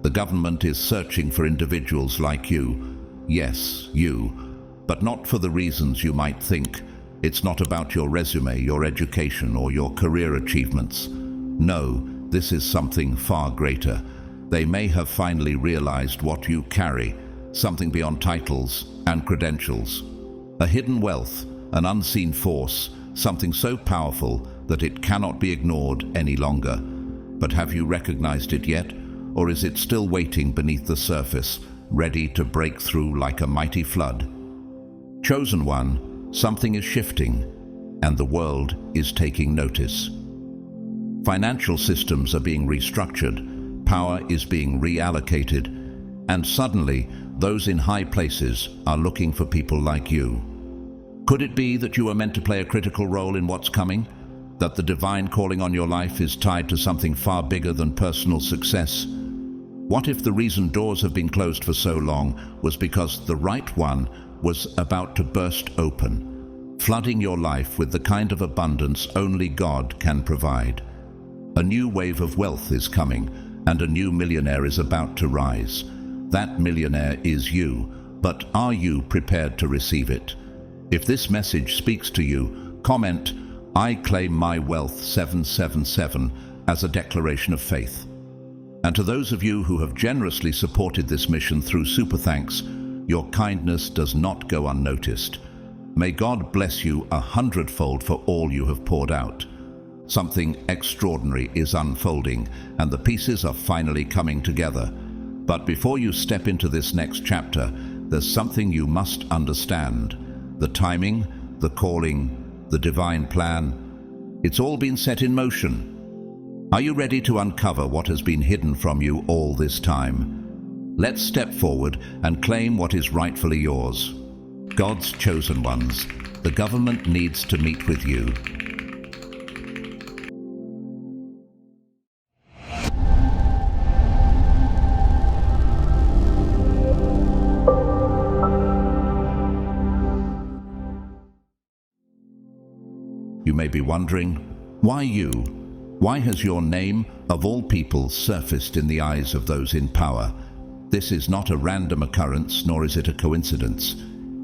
The government is searching for individuals like you. Yes, you. But not for the reasons you might think. It's not about your resume, your education, or your career achievements. No, this is something far greater. They may have finally realized what you carry, something beyond titles and credentials. A hidden wealth, an unseen force, something so powerful that it cannot be ignored any longer. But have you recognized it yet? Or is it still waiting beneath the surface, ready to break through like a mighty flood? Chosen one, something is shifting, and the world is taking notice. Financial systems are being restructured, power is being reallocated, and suddenly those in high places are looking for people like you. Could it be that you are meant to play a critical role in what's coming? That the divine calling on your life is tied to something far bigger than personal success? What if the reason doors have been closed for so long was because the right one was about to burst open, flooding your life with the kind of abundance only God can provide? A new wave of wealth is coming, and a new millionaire is about to rise. That millionaire is you, but are you prepared to receive it? If this message speaks to you, comment, "I claim my wealth 777" as a declaration of faith. And to those of you who have generously supported this mission through Super Thanks, your kindness does not go unnoticed. May God bless you 100-fold for all you have poured out. Something extraordinary is unfolding, and the pieces are finally coming together. But before you step into this next chapter, there's something you must understand. The timing, the calling, the divine plan, it's all been set in motion. Are you ready to uncover what has been hidden from you all this time? Let's step forward and claim what is rightfully yours. God's chosen ones, the government needs to meet with you. You may be wondering, why you? Why has your name, of all people, surfaced in the eyes of those in power? This is not a random occurrence, nor is it a coincidence.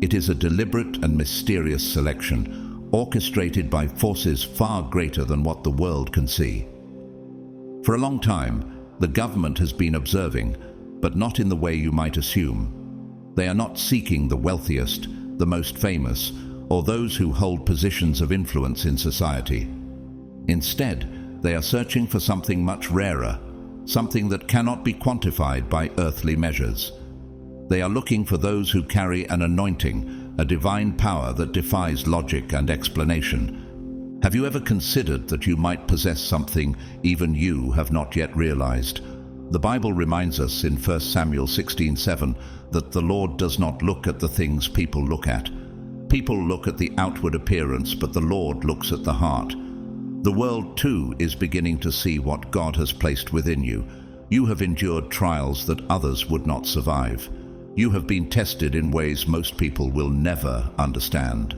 It is a deliberate and mysterious selection, orchestrated by forces far greater than what the world can see. For a long time, the government has been observing, but not in the way you might assume. They are not seeking the wealthiest, the most famous, or those who hold positions of influence in society. Instead, they are searching for something much rarer, something that cannot be quantified by earthly measures. They are looking for those who carry an anointing, a divine power that defies logic and explanation. Have you ever considered that you might possess something even you have not yet realized? The Bible reminds us in 1 Samuel 16:7 that the Lord does not look at the things people look at. People look at the outward appearance, but the Lord looks at the heart. The world too is beginning to see what God has placed within you. You have endured trials that others would not survive. You have been tested in ways most people will never understand.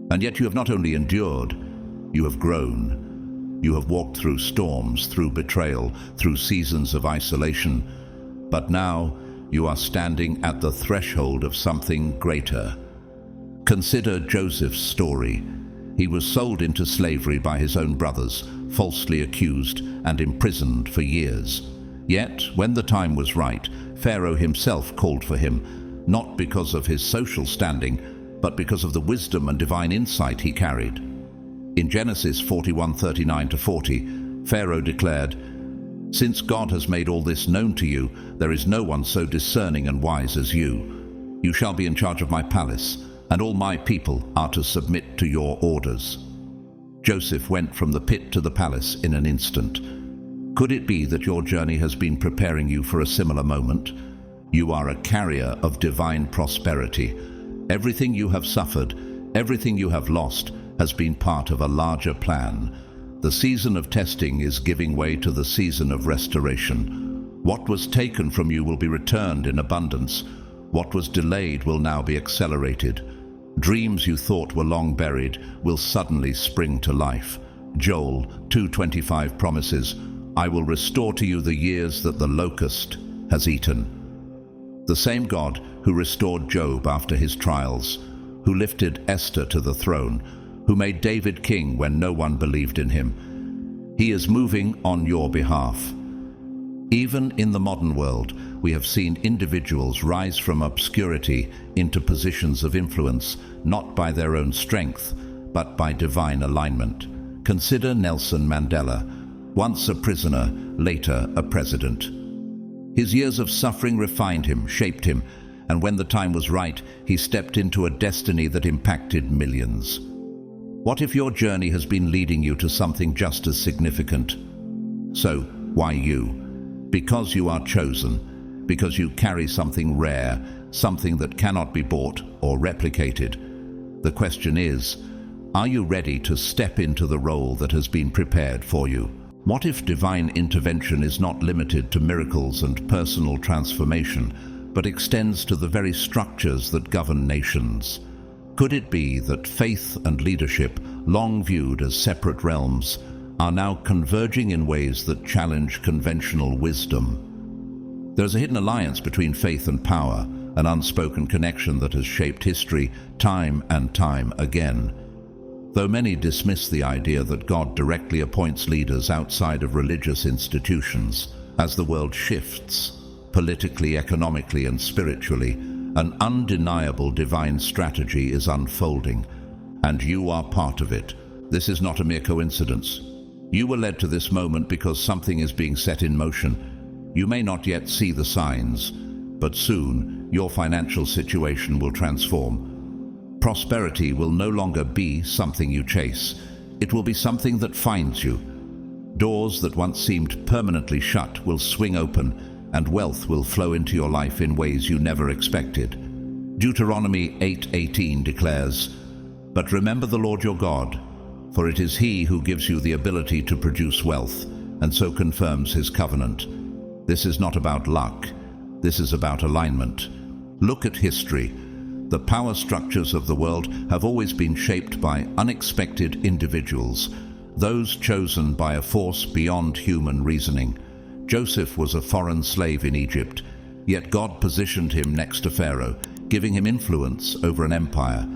And yet you have not only endured, you have grown. You have walked through storms, through betrayal, through seasons of isolation. But now you are standing at the threshold of something greater. Consider Joseph's story. He was sold into slavery by his own brothers, falsely accused and imprisoned for years. Yet, when the time was right, Pharaoh himself called for him, not because of his social standing, but because of the wisdom and divine insight he carried. In Genesis 41:39-40, Pharaoh declared, "Since God has made all this known to you, there is no one so discerning and wise as you. You shall be in charge of my palace, and all my people are to submit to your orders." Joseph went from the pit to the palace in an instant. Could it be that your journey has been preparing you for a similar moment? You are a carrier of divine prosperity. Everything you have suffered, everything you have lost, has been part of a larger plan. The season of testing is giving way to the season of restoration. What was taken from you will be returned in abundance. What was delayed will now be accelerated. Dreams you thought were long buried will suddenly spring to life. Joel 2:25 promises, "I will restore to you the years that the locust has eaten. The same God who restored Job after his trials, who lifted Esther to the throne, who made David king when no one believed in him, he is moving on your behalf. Even in the modern world, we have seen individuals rise from obscurity into positions of influence, not by their own strength, but by divine alignment. Consider Nelson Mandela, once a prisoner, later a president. His years of suffering refined him, shaped him, and when the time was right, he stepped into a destiny that impacted millions. What if your journey has been leading you to something just as significant? So, why you? Because you are chosen, because you carry something rare, something that cannot be bought or replicated. The question is, are you ready to step into the role that has been prepared for you? What if divine intervention is not limited to miracles and personal transformation, but extends to the very structures that govern nations? Could it be that faith and leadership, long viewed as separate realms, are now converging in ways that challenge conventional wisdom? There's a hidden alliance between faith and power, an unspoken connection that has shaped history time and time again. Though many dismiss the idea that God directly appoints leaders outside of religious institutions, as the world shifts, politically, economically, and spiritually, an undeniable divine strategy is unfolding, and you are part of it. This is not a mere coincidence. You were led to this moment because something is being set in motion. You may not yet see the signs, but soon your financial situation will transform. Prosperity will no longer be something you chase. It will be something that finds you. Doors that once seemed permanently shut will swing open, and wealth will flow into your life in ways you never expected. Deuteronomy 8:18 declares, "But remember the Lord your God, for it is He who gives you the ability to produce wealth, and so confirms His covenant." This is not about luck. This is about alignment. Look at history. The power structures of the world have always been shaped by unexpected individuals, those chosen by a force beyond human reasoning. Joseph was a foreign slave in Egypt, yet God positioned him next to Pharaoh, giving him influence over an empire.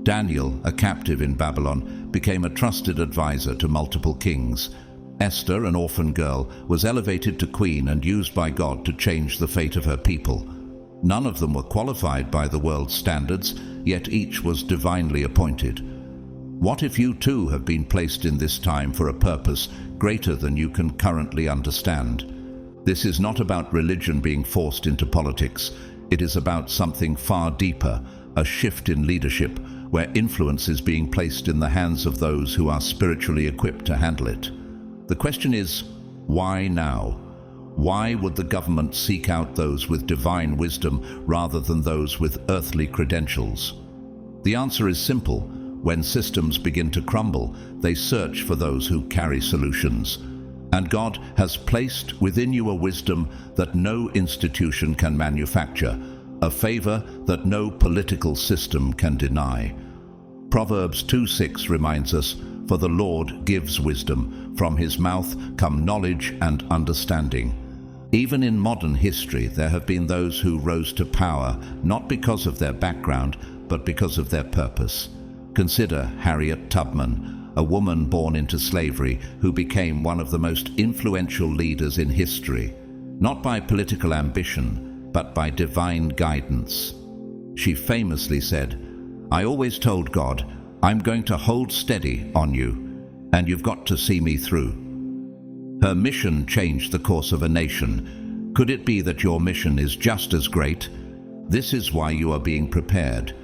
Daniel, a captive in Babylon, became a trusted advisor to multiple kings. Esther, an orphan girl, was elevated to queen and used by God to change the fate of her people. None of them were qualified by the world's standards, yet each was divinely appointed. What if you too have been placed in this time for a purpose greater than you can currently understand? This is not about religion being forced into politics. It is about something far deeper, a shift in leadership, where influence is being placed in the hands of those who are spiritually equipped to handle it. The question is, why now? Why would the government seek out those with divine wisdom rather than those with earthly credentials? The answer is simple. When systems begin to crumble, they search for those who carry solutions. And God has placed within you a wisdom that no institution can manufacture, a favor that no political system can deny. Proverbs 2:6 reminds us, "For the Lord gives wisdom, from His mouth come knowledge and understanding." Even in modern history, there have been those who rose to power, not because of their background, but because of their purpose. Consider Harriet Tubman, a woman born into slavery who became one of the most influential leaders in history, not by political ambition, but by divine guidance. She famously said, "I always told God, I'm going to hold steady on you, and you've got to see me through." Her mission changed the course of a nation. Could it be that your mission is just as great? This is why you are being prepared.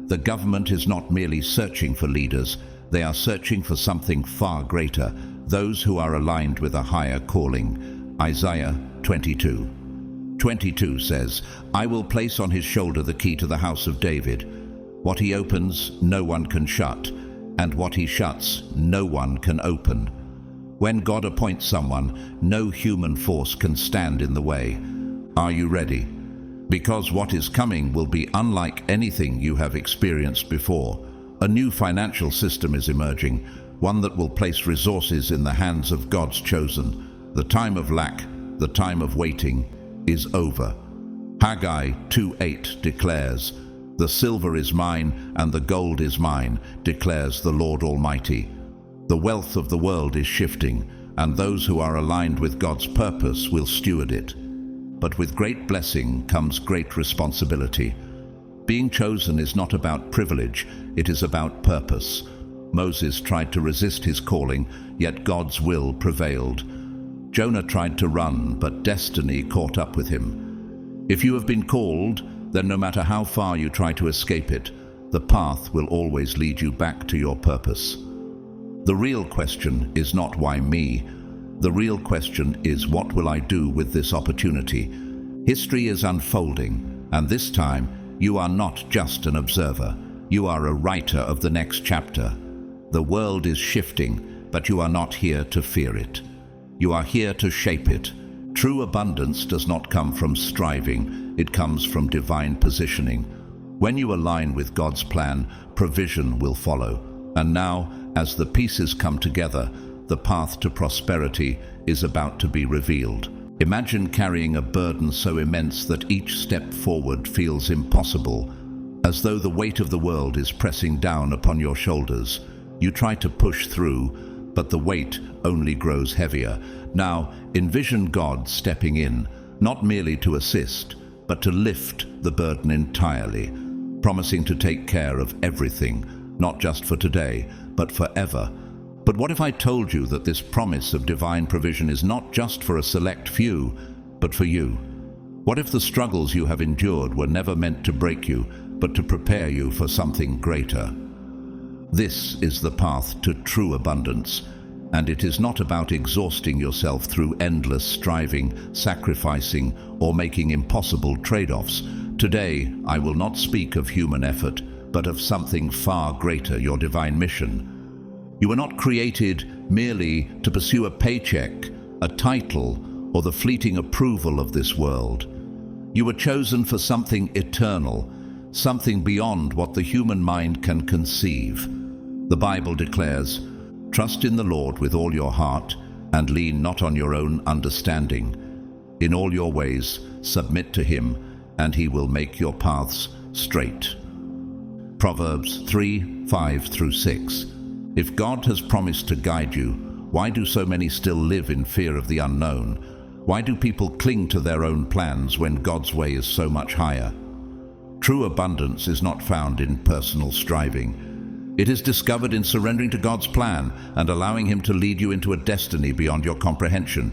The government is not merely searching for leaders, they are searching for something far greater, those who are aligned with a higher calling. Isaiah 22:22 says, "I will place on his shoulder the key to the house of David. What he opens, no one can shut, and what he shuts, no one can open." When God appoints someone, no human force can stand in the way. Are you ready? Because what is coming will be unlike anything you have experienced before. A new financial system is emerging, one that will place resources in the hands of God's chosen. The time of lack, the time of waiting, is over. Haggai 2:8 declares, "The silver is mine and the gold is mine, declares the Lord Almighty." The wealth of the world is shifting, and those who are aligned with God's purpose will steward it. But with great blessing comes great responsibility. Being chosen is not about privilege, it is about purpose. Moses tried to resist his calling, yet God's will prevailed. Jonah tried to run, but destiny caught up with him. If you have been called, then no matter how far you try to escape it, the path will always lead you back to your purpose. The real question is not why me. The real question is, what will I do with this opportunity? History is unfolding, and this time you are not just an observer. You are a writer of the next chapter. The world is shifting, but you are not here to fear it. You are here to shape it. True abundance does not come from striving, it comes from divine positioning. When you align with God's plan, provision will follow. And now, as the pieces come together, the path to prosperity is about to be revealed. Imagine carrying a burden so immense that each step forward feels impossible, as though the weight of the world is pressing down upon your shoulders. You try to push through, but the weight only grows heavier. Now, envision God stepping in, not merely to assist, but to lift the burden entirely, promising to take care of everything, not just for today, but forever. But what if I told you that this promise of divine provision is not just for a select few, but for you? What if the struggles you have endured were never meant to break you, but to prepare you for something greater? This is the path to true abundance, and it is not about exhausting yourself through endless striving, sacrificing, or making impossible trade-offs. Today, I will not speak of human effort, but of something far greater, your divine mission. You were not created merely to pursue a paycheck, a title, or the fleeting approval of this world. You were chosen for something eternal, something beyond what the human mind can conceive. The Bible declares, "Trust in the Lord with all your heart, and lean not on your own understanding. In all your ways submit to him, and he will make your paths straight." Proverbs 3:5-6. If God has promised to guide you, why do so many still live in fear of the unknown? Why do people cling to their own plans when God's way is so much higher? True abundance is not found in personal striving. It is discovered in surrendering to God's plan and allowing him to lead you into a destiny beyond your comprehension.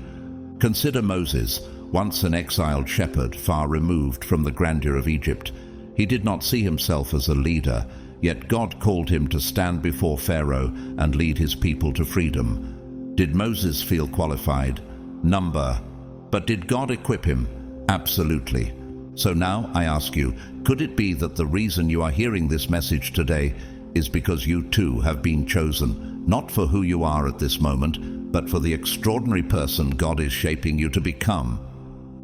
Consider Moses, once an exiled shepherd far removed from the grandeur of Egypt. He did not see himself as a leader, yet God called him to stand before Pharaoh and lead his people to freedom. Did Moses feel qualified? But did God equip him? Absolutely. So now I ask you, could it be that the reason you are hearing this message today is because you too have been chosen, not for who you are at this moment, but for the extraordinary person God is shaping you to become?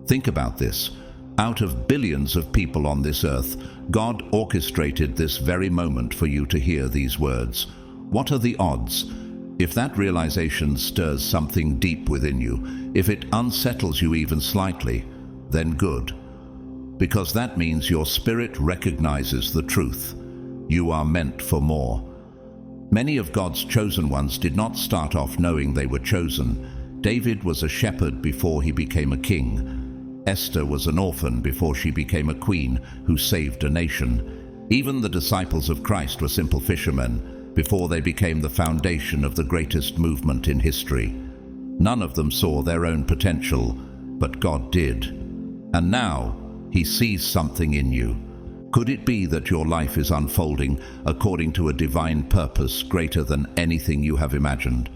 Think about this. Out of billions of people on this earth, God orchestrated this very moment for you to hear these words. What are the odds? If that realization stirs something deep within you, if it unsettles you even slightly, then good. Because that means your spirit recognizes the truth. You are meant for more. Many of God's chosen ones did not start off knowing they were chosen. David was a shepherd before he became a king. Esther was an orphan before she became a queen who saved a nation. Even the disciples of Christ were simple fishermen before they became the foundation of the greatest movement in history. None of them saw their own potential, but God did. And now, he sees something in you. Could it be that your life is unfolding according to a divine purpose greater than anything you have imagined?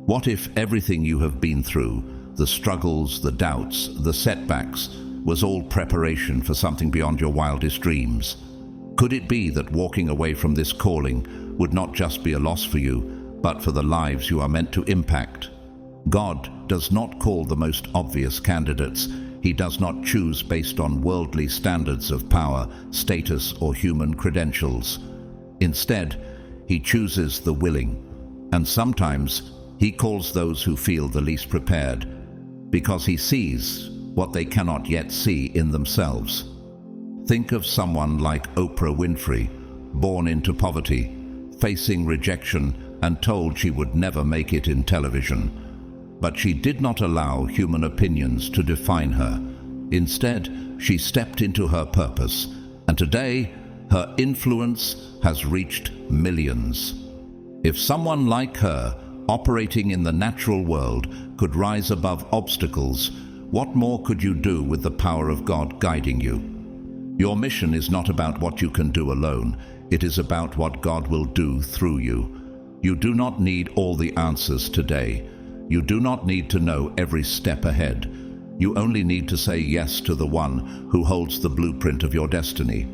What if everything you have been through, the struggles, the doubts, the setbacks, was all preparation for something beyond your wildest dreams? Could it be that walking away from this calling would not just be a loss for you, but for the lives you are meant to impact? God does not call the most obvious candidates. He does not choose based on worldly standards of power, status, or human credentials. Instead, he chooses the willing. And sometimes he calls those who feel the least prepared, because he sees what they cannot yet see in themselves. Think of someone like Oprah Winfrey, born into poverty, facing rejection and told she would never make it in television. But she did not allow human opinions to define her. Instead, she stepped into her purpose, and today, her influence has reached millions. If someone like her, operating in the natural world, could rise above obstacles, what more could you do with the power of God guiding you? Your mission is not about what you can do alone. It is about what God will do through you. You do not need all the answers today. You do not need to know every step ahead. You only need to say yes to the one who holds the blueprint of your destiny.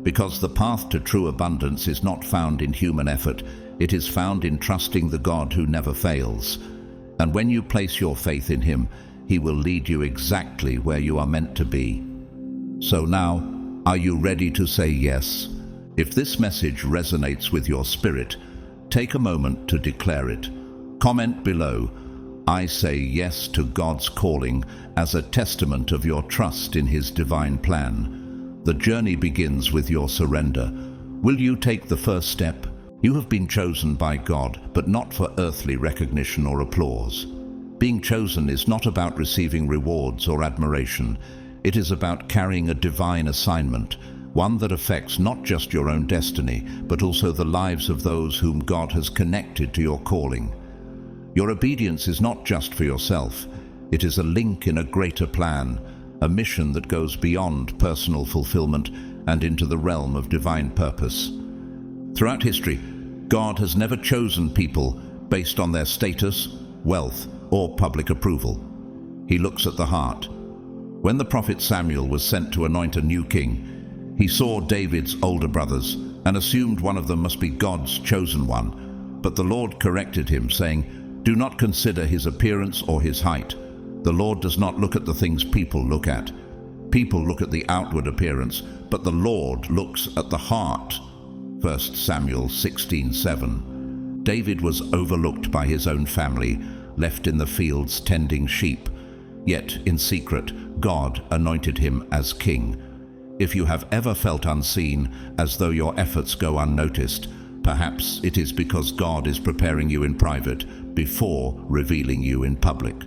Because the path to true abundance is not found in human effort, it is found in trusting the God who never fails. And when you place your faith in Him, He will lead you exactly where you are meant to be. So now, are you ready to say yes? If this message resonates with your spirit, take a moment to declare it. Comment below, "I say yes to God's calling," as a testament of your trust in His divine plan. The journey begins with your surrender. Will you take the first step? You have been chosen by God, but not for earthly recognition or applause. Being chosen is not about receiving rewards or admiration. It is about carrying a divine assignment, one that affects not just your own destiny, but also the lives of those whom God has connected to your calling. Your obedience is not just for yourself. It is a link in a greater plan, a mission that goes beyond personal fulfillment and into the realm of divine purpose. Throughout history, God has never chosen people based on their status, wealth, or public approval. He looks at the heart. When the prophet Samuel was sent to anoint a new king, he saw David's older brothers and assumed one of them must be God's chosen one. But the Lord corrected him, saying, "Do not consider his appearance or his height. The Lord does not look at the things people look at. People look at the outward appearance, but the Lord looks at the heart." 1 Samuel 16:7. David was overlooked by his own family, left in the fields tending sheep. Yet, in secret, God anointed him as king. If you have ever felt unseen, as though your efforts go unnoticed, perhaps it is because God is preparing you in private before revealing you in public.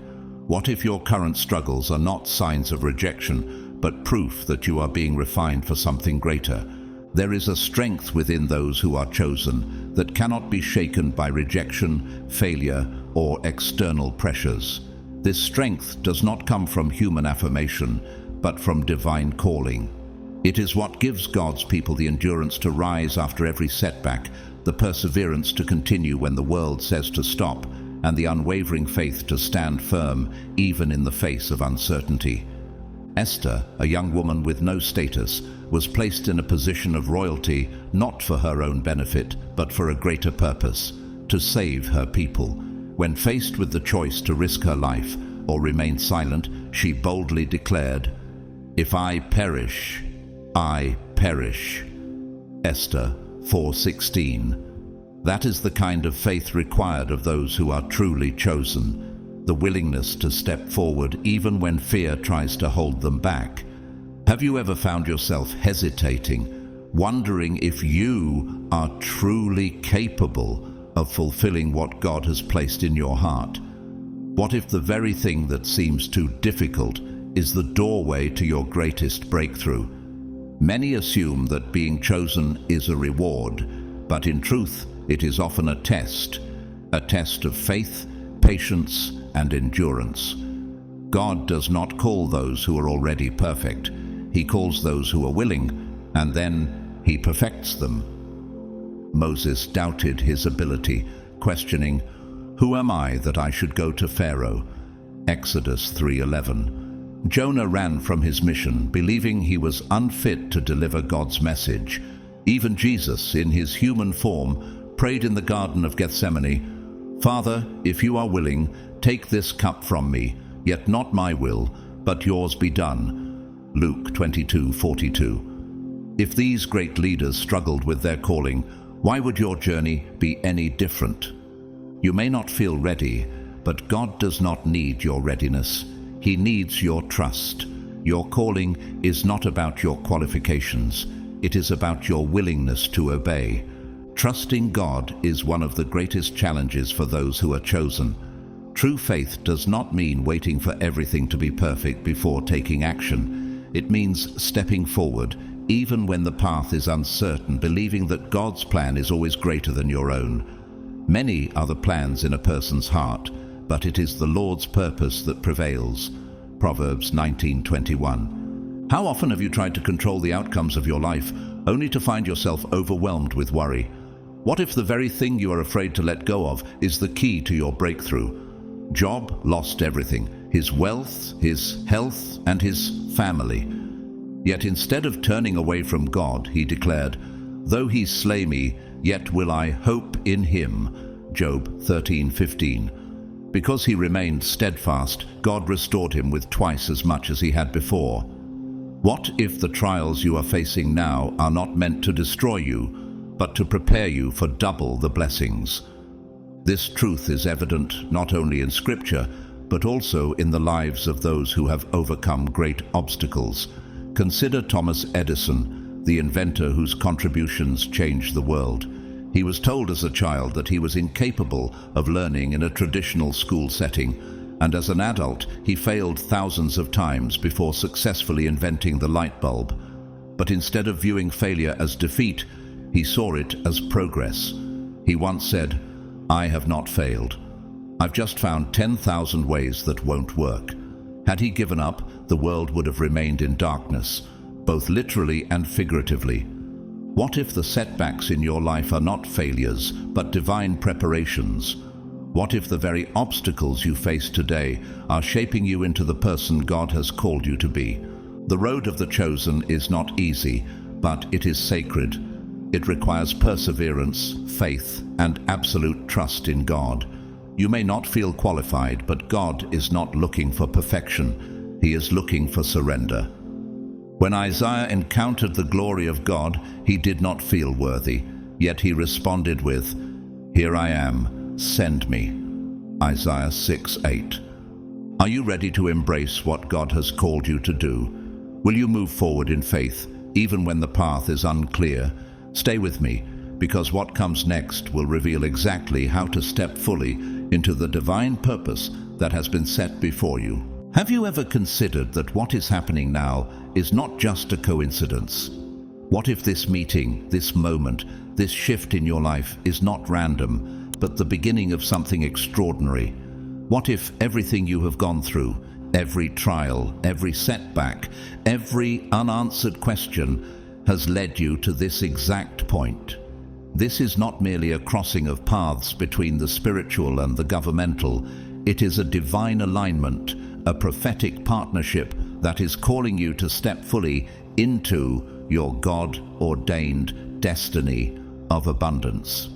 What if your current struggles are not signs of rejection, but proof that you are being refined for something greater? There is a strength within those who are chosen that cannot be shaken by rejection, failure, or external pressures. This strength does not come from human affirmation, but from divine calling. It is what gives God's people the endurance to rise after every setback, the perseverance to continue when the world says to stop, and the unwavering faith to stand firm even in the face of uncertainty. Esther, a young woman with no status, was placed in a position of royalty not for her own benefit, but for a greater purpose, to save her people. When faced with the choice to risk her life or remain silent, she boldly declared, "If I perish, I perish." Esther 4:16. That is the kind of faith required of those who are truly chosen, the willingness to step forward even when fear tries to hold them back. Have you ever found yourself hesitating, wondering if you are truly capable of fulfilling what God has placed in your heart? What if the very thing that seems too difficult is the doorway to your greatest breakthrough? Many assume that being chosen is a reward, but in truth, it is often a test of faith, patience, and endurance. God does not call those who are already perfect. He calls those who are willing, and then He perfects them. Moses doubted his ability, questioning, "Who am I that I should go to Pharaoh?" Exodus 3:11. Jonah ran from his mission, believing he was unfit to deliver God's message. Even Jesus, in his human form, prayed in the Garden of Gethsemane, "Father, if you are willing, take this cup from me, yet not my will, but yours be done." Luke 22:42. If these great leaders struggled with their calling, why would your journey be any different? You may not feel ready, but God does not need your readiness. He needs your trust. Your calling is not about your qualifications. It is about your willingness to obey. Trusting God is one of the greatest challenges for those who are chosen. True faith does not mean waiting for everything to be perfect before taking action. It means stepping forward, even when the path is uncertain, believing that God's plan is always greater than your own. Many are the plans in a person's heart, but it is the Lord's purpose that prevails. Proverbs 19:21. How often have you tried to control the outcomes of your life, only to find yourself overwhelmed with worry? What if the very thing you are afraid to let go of is the key to your breakthrough? Job lost everything: his wealth, his health, and his family. Yet instead of turning away from God, he declared, "Though he slay me, yet will I hope in him." Job 13:15. Because he remained steadfast, God restored him with twice as much as he had before. What if the trials you are facing now are not meant to destroy you, but to prepare you for double the blessings? This truth is evident not only in Scripture, but also in the lives of those who have overcome great obstacles. Consider Thomas Edison, the inventor whose contributions changed the world. He was told as a child that he was incapable of learning in a traditional school setting, and as an adult he failed thousands of times before successfully inventing the light bulb. But instead of viewing failure as defeat, he saw it as progress. He once said, "I have not failed. I've just found 10,000 ways that won't work." Had he given up, the world would have remained in darkness, both literally and figuratively. What if the setbacks in your life are not failures, but divine preparations? What if the very obstacles you face today are shaping you into the person God has called you to be? The road of the chosen is not easy, but it is sacred. It requires perseverance, faith, and absolute trust in God. You may not feel qualified, but God is not looking for perfection. He is looking for surrender. When Isaiah encountered the glory of God, he did not feel worthy, yet he responded with, "Here I am, send me." Isaiah 6:8. Are you ready to embrace what God has called you to do? Will you move forward in faith, even when the path is unclear? Stay with me, because what comes next will reveal exactly how to step fully into the divine purpose that has been set before you. Have you ever considered that what is happening now is not just a coincidence? What if this meeting, this moment, this shift in your life is not random, but the beginning of something extraordinary? What if everything you have gone through, every trial, every setback, every unanswered question has led you to this exact point? This is not merely a crossing of paths between the spiritual and the governmental. It is a divine alignment, a prophetic partnership that is calling you to step fully into your God-ordained destiny of abundance.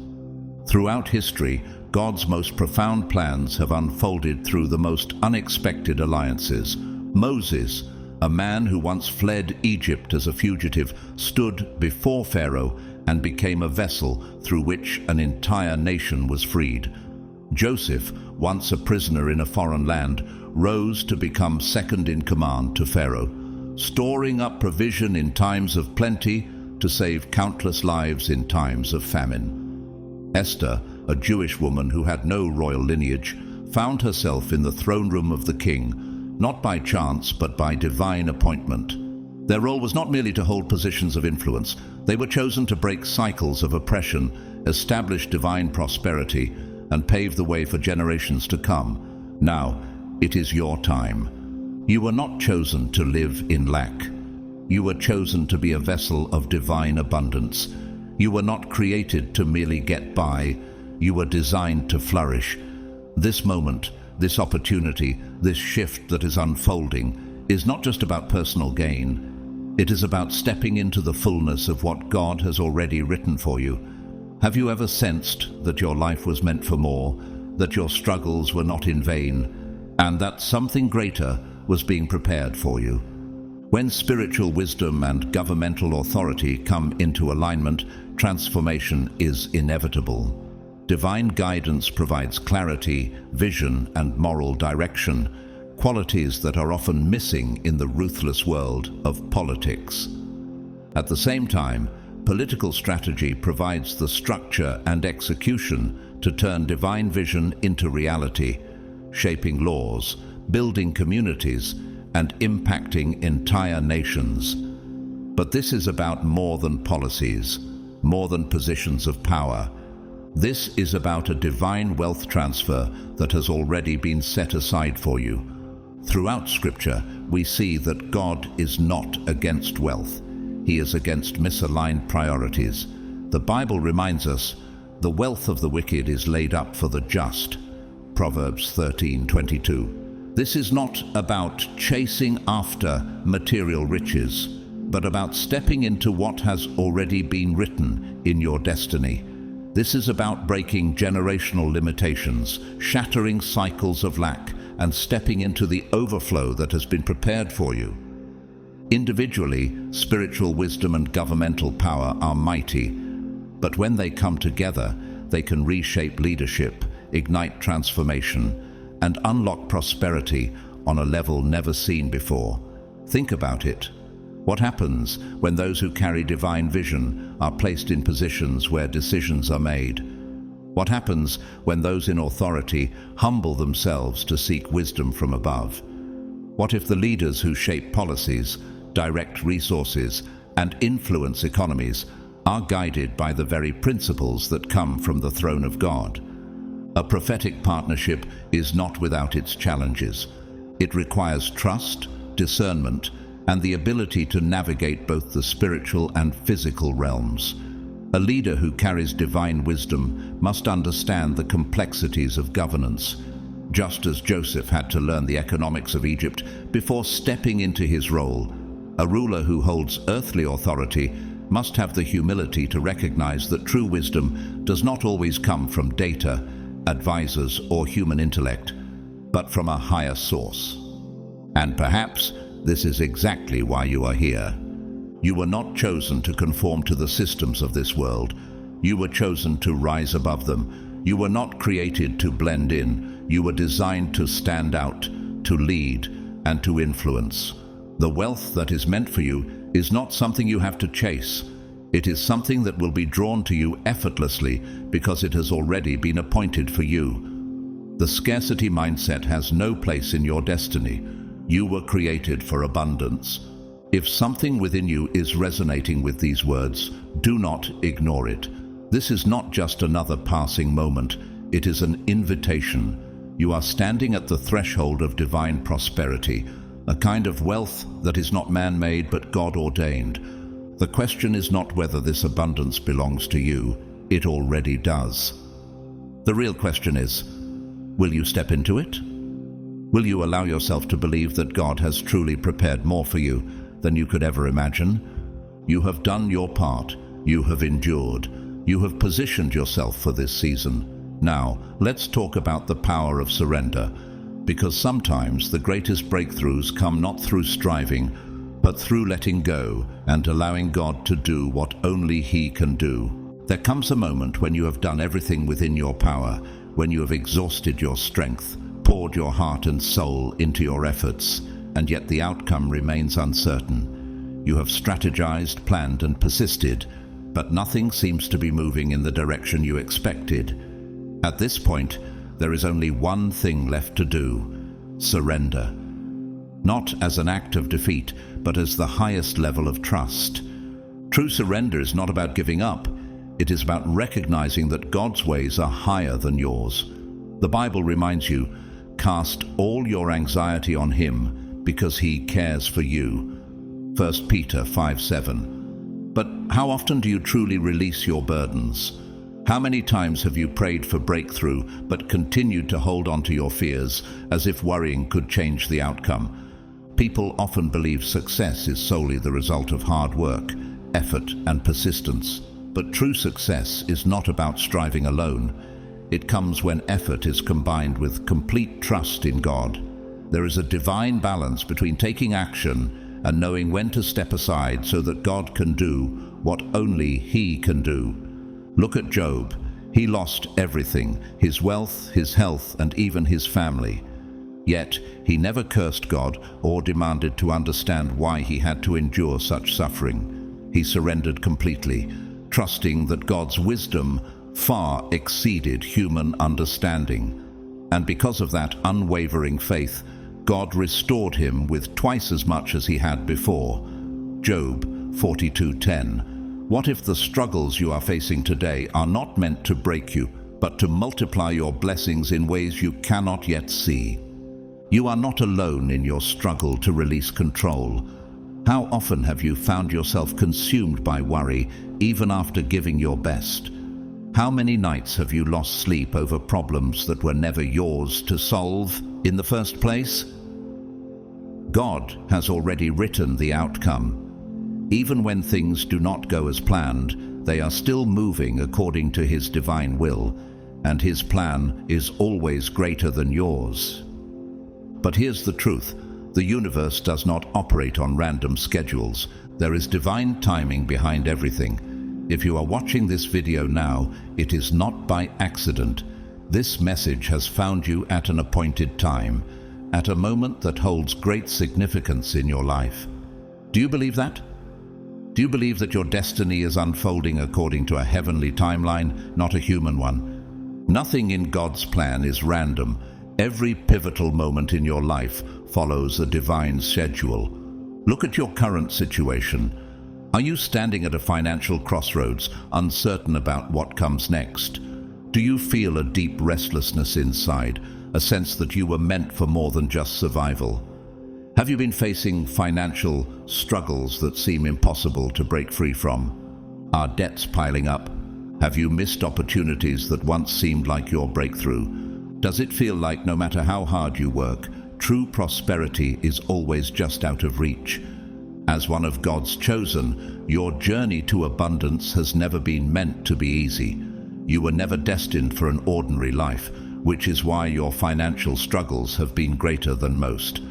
Throughout history, God's most profound plans have unfolded through the most unexpected alliances. Moses, a man who once fled Egypt as a fugitive, stood before Pharaoh and became a vessel through which an entire nation was freed. Joseph, once a prisoner in a foreign land, rose to become second in command to Pharaoh, storing up provision in times of plenty to save countless lives in times of famine. Esther, a Jewish woman who had no royal lineage, found herself in the throne room of the king, not by chance but by divine appointment. Their role was not merely to hold positions of influence. They were chosen to break cycles of oppression, establish divine prosperity, and pave the way for generations to come. Now, it is your time. You were not chosen to live in lack. You were chosen to be a vessel of divine abundance. You were not created to merely get by. You were designed to flourish. This moment, this opportunity, this shift that is unfolding is not just about personal gain. It is about stepping into the fullness of what God has already written for you. Have you ever sensed that your life was meant for more, that your struggles were not in vain, and that something greater was being prepared for you? When spiritual wisdom and governmental authority come into alignment, transformation is inevitable. Divine guidance provides clarity, vision, and moral direction. qualities that are often missing in the ruthless world of politics. At the same time, political strategy provides the structure and execution to turn divine vision into reality, shaping laws, building communities, and impacting entire nations. But this is about more than policies, more than positions of power. This is about a divine wealth transfer that has already been set aside for you. Throughout Scripture, we see that God is not against wealth. He is against misaligned priorities. The Bible reminds us, "The wealth of the wicked is laid up for the just." Proverbs 13:22. This is not about chasing after material riches, but about stepping into what has already been written in your destiny. This is about breaking generational limitations, shattering cycles of lack, and stepping into the overflow that has been prepared for you. Individually, spiritual wisdom and governmental power are mighty, but when they come together, they can reshape leadership, ignite transformation, and unlock prosperity on a level never seen before. Think about it. What happens when those who carry divine vision are placed in positions where decisions are made? What happens when those in authority humble themselves to seek wisdom from above? What if the leaders who shape policies, direct resources, and influence economies are guided by the very principles that come from the throne of God? A prophetic partnership is not without its challenges. It requires trust, discernment, and the ability to navigate both the spiritual and physical realms. A leader who carries divine wisdom must understand the complexities of governance, just as Joseph had to learn the economics of Egypt before stepping into his role. A ruler who holds earthly authority must have the humility to recognize that true wisdom does not always come from data, advisors, or human intellect, but from a higher source. And perhaps this is exactly why you are here. You were not chosen to conform to the systems of this world. You were chosen to rise above them. You were not created to blend in. You were designed to stand out, to lead, and to influence. The wealth that is meant for you is not something you have to chase. It is something that will be drawn to you effortlessly because it has already been appointed for you. The scarcity mindset has no place in your destiny. You were created for abundance. If something within you is resonating with these words, do not ignore it. This is not just another passing moment. It is an invitation. You are standing at the threshold of divine prosperity, a kind of wealth that is not man-made but God-ordained. The question is not whether this abundance belongs to you. It already does. The real question is, will you step into it? Will you allow yourself to believe that God has truly prepared more for you than you could ever imagine? You have done your part. You have endured. You have positioned yourself for this season. Now, let's talk about the power of surrender, because sometimes the greatest breakthroughs come not through striving, but through letting go and allowing God to do what only He can do. There comes a moment when you have done everything within your power, when you have exhausted your strength, poured your heart and soul into your efforts, and yet the outcome remains uncertain. You have strategized, planned, and persisted, but nothing seems to be moving in the direction you expected. At this point, there is only one thing left to do: surrender. Not as an act of defeat, but as the highest level of trust. True surrender is not about giving up. It is about recognizing that God's ways are higher than yours. The Bible reminds you, cast all your anxiety on Him because He cares for you. 1 Peter 5:7. But how often do you truly release your burdens? How many times have you prayed for breakthrough but continued to hold on to your fears as if worrying could change the outcome? People often believe success is solely the result of hard work, effort, and persistence. But true success is not about striving alone. It comes when effort is combined with complete trust in God. There is a divine balance between taking action and knowing when to step aside so that God can do what only He can do. Look at Job. He lost everything: his wealth, his health, and even his family. Yet he never cursed God or demanded to understand why he had to endure such suffering. He surrendered completely, trusting that God's wisdom far exceeded human understanding. And because of that unwavering faith, God restored him with twice as much as he had before. Job 42:10. What if the struggles you are facing today are not meant to break you, but to multiply your blessings in ways you cannot yet see? You are not alone in your struggle to release control. How often have you found yourself consumed by worry, even after giving your best? How many nights have you lost sleep over problems that were never yours to solve in the first place? God has already written the outcome. Even when things do not go as planned, they are still moving according to His divine will, and His plan is always greater than yours. But here's the truth. The universe does not operate on random schedules. There is divine timing behind everything. If you are watching this video now, it is not by accident. This message has found you at an appointed time, at a moment that holds great significance in your life. Do you believe that? Do you believe that your destiny is unfolding according to a heavenly timeline, not a human one? Nothing in God's plan is random. Every pivotal moment in your life follows a divine schedule. Look at your current situation. Are you standing at a financial crossroads, uncertain about what comes next? Do you feel a deep restlessness inside, a sense that you were meant for more than just survival? Have you been facing financial struggles that seem impossible to break free from? Are debts piling up? Have you missed opportunities that once seemed like your breakthrough? Does it feel like no matter how hard you work, true prosperity is always just out of reach? As one of God's chosen, your journey to abundance has never been meant to be easy. You were never destined for an ordinary life, which is why your financial struggles have been greater than most.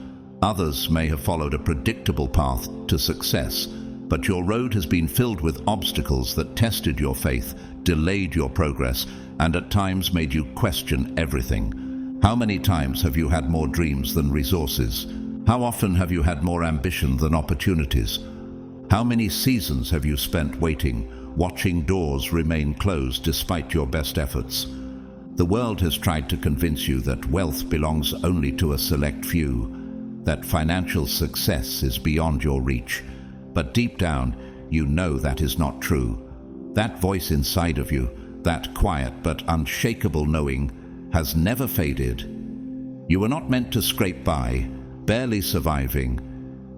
Others may have followed a predictable path to success, but your road has been filled with obstacles that tested your faith, delayed your progress, and at times made you question everything. How many times have you had more dreams than resources? How often have you had more ambition than opportunities? How many seasons have you spent waiting, watching doors remain closed despite your best efforts? The world has tried to convince you that wealth belongs only to a select few, that financial success is beyond your reach. But deep down, you know that is not true. That voice inside of you, that quiet but unshakable knowing, has never faded. You were not meant to scrape by, barely surviving.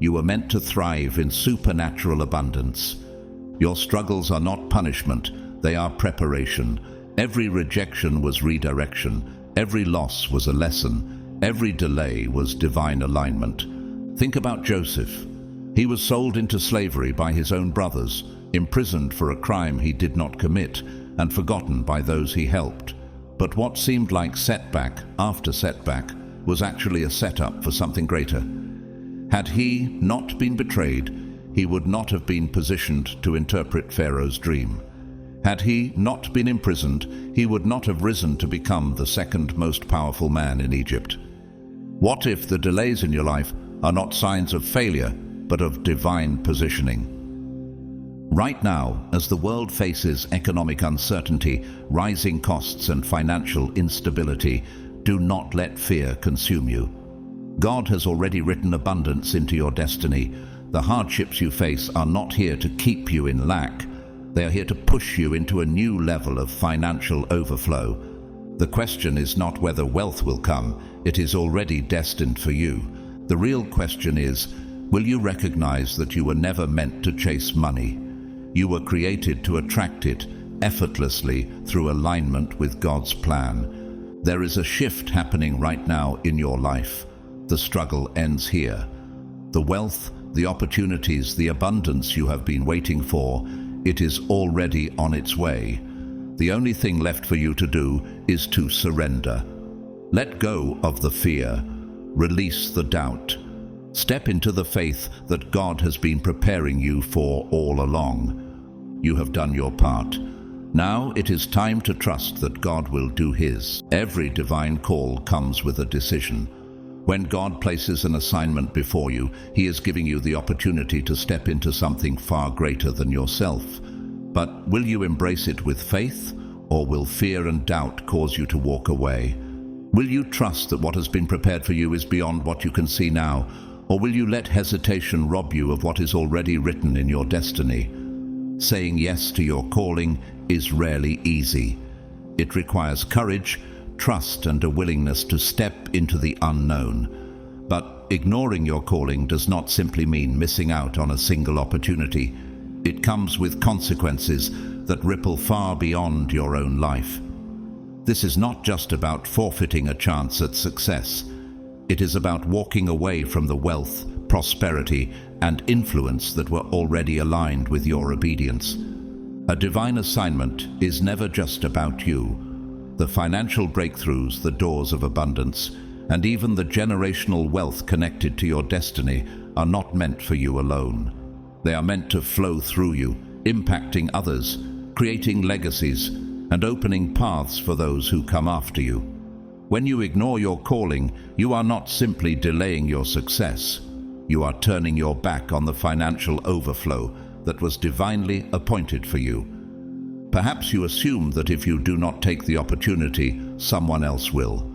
You were meant to thrive in supernatural abundance. Your struggles are not punishment, they are preparation. Every rejection was redirection. Every loss was a lesson. Every delay was divine alignment. Think about Joseph. He was sold into slavery by his own brothers, imprisoned for a crime he did not commit, and forgotten by those he helped. But what seemed like setback after setback was actually a setup for something greater. Had he not been betrayed, he would not have been positioned to interpret Pharaoh's dream. Had he not been imprisoned, he would not have risen to become the second most powerful man in Egypt. What if the delays in your life are not signs of failure, but of divine positioning? Right now, as the world faces economic uncertainty, rising costs and financial instability, do not let fear consume you. God has already written abundance into your destiny. The hardships you face are not here to keep you in lack. They are here to push you into a new level of financial overflow. The question is not whether wealth will come, it is already destined for you. The real question is, will you recognize that you were never meant to chase money? You were created to attract it effortlessly through alignment with God's plan. There is a shift happening right now in your life. The struggle ends here. The wealth, the opportunities, the abundance you have been waiting for, it is already on its way. The only thing left for you to do is to surrender. Let go of the fear. Release the doubt. Step into the faith that God has been preparing you for all along. You have done your part. Now it is time to trust that God will do His. Every divine call comes with a decision. When God places an assignment before you, He is giving you the opportunity to step into something far greater than yourself. But will you embrace it with faith, or will fear and doubt cause you to walk away? Will you trust that what has been prepared for you is beyond what you can see now, or will you let hesitation rob you of what is already written in your destiny? Saying yes to your calling is rarely easy. It requires courage, trust, and a willingness to step into the unknown. But ignoring your calling does not simply mean missing out on a single opportunity. It comes with consequences that ripple far beyond your own life. This is not just about forfeiting a chance at success. It is about walking away from the wealth, prosperity, and influence that were already aligned with your obedience. A divine assignment is never just about you. The financial breakthroughs, the doors of abundance, and even the generational wealth connected to your destiny are not meant for you alone. They are meant to flow through you, impacting others, creating legacies, and opening paths for those who come after you. When you ignore your calling, you are not simply delaying your success. You are turning your back on the financial overflow that was divinely appointed for you. Perhaps you assume that if you do not take the opportunity, someone else will.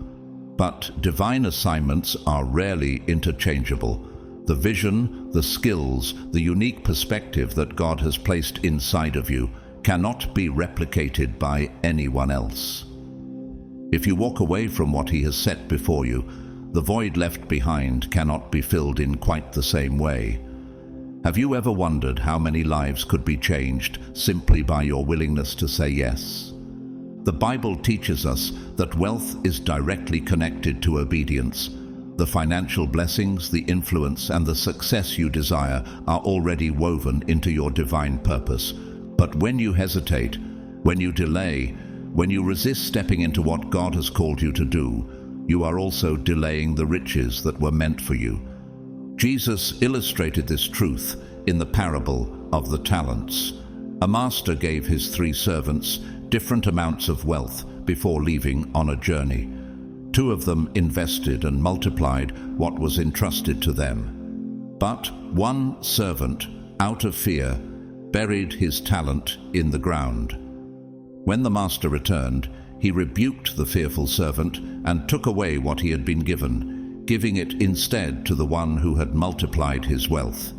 But divine assignments are rarely interchangeable. The vision, the skills, the unique perspective that God has placed inside of you cannot be replicated by anyone else. If you walk away from what He has set before you, the void left behind cannot be filled in quite the same way. Have you ever wondered how many lives could be changed simply by your willingness to say yes? The Bible teaches us that wealth is directly connected to obedience. The financial blessings, the influence, and the success you desire are already woven into your divine purpose. But when you hesitate, when you delay, when you resist stepping into what God has called you to do, you are also delaying the riches that were meant for you. Jesus illustrated this truth in the parable of the talents. A master gave his 3 servants different amounts of wealth before leaving on a journey. 2 of them invested and multiplied what was entrusted to them. But one servant, out of fear, buried his talent in the ground. When the master returned, he rebuked the fearful servant and took away what he had been given, giving it instead to the one who had multiplied his wealth.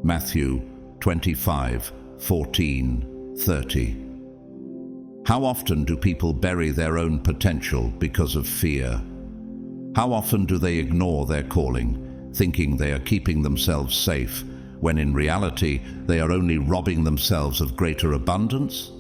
Matthew 25:14-30. How often do people bury their own potential because of fear? How often do they ignore their calling, thinking they are keeping themselves safe, when in reality they are only robbing themselves of greater abundance?